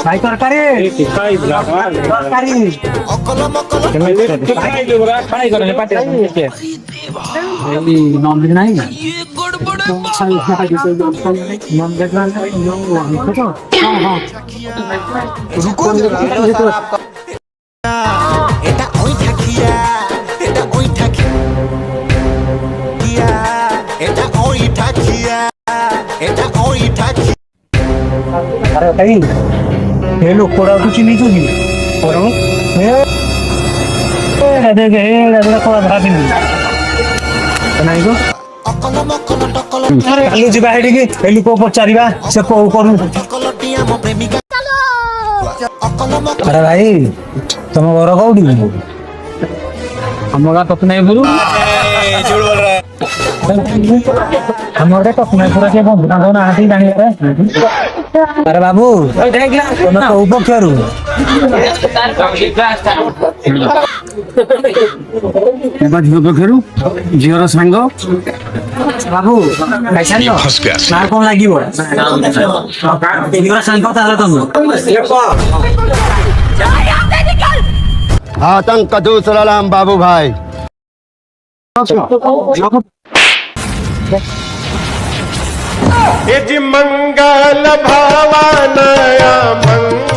ভাই তরকারি তরকারি ননভেজ নাই এটা ওই ঠাকিয়া এটা ওই ঠাকিয়া এটা ওই ঠাকিয়া এটা ওই ঠাকিয়া अरे भाई ये लोग कोड़ा कुछ नहीं चुकी और देखे कोड़ा भाग नहीं नहीं को आलू जी बाहर के एलु को पचारिबा से को करू अरे भाई तुम घर कोडी हम का तो नहीं गुरु झूठ बोल रहा है हमारे तो अपना पूरा के बंद ना होना आती जानी रे अरे बाबू तुम तो ऊपर करू एबा झियो पखेरु झियोर संग बाबू कैसा नो ना कोन लागिवो झियोर संग कथा हलो तुम आतंक का दूसरा नाम बाबू भाई मंगल भवन मंगल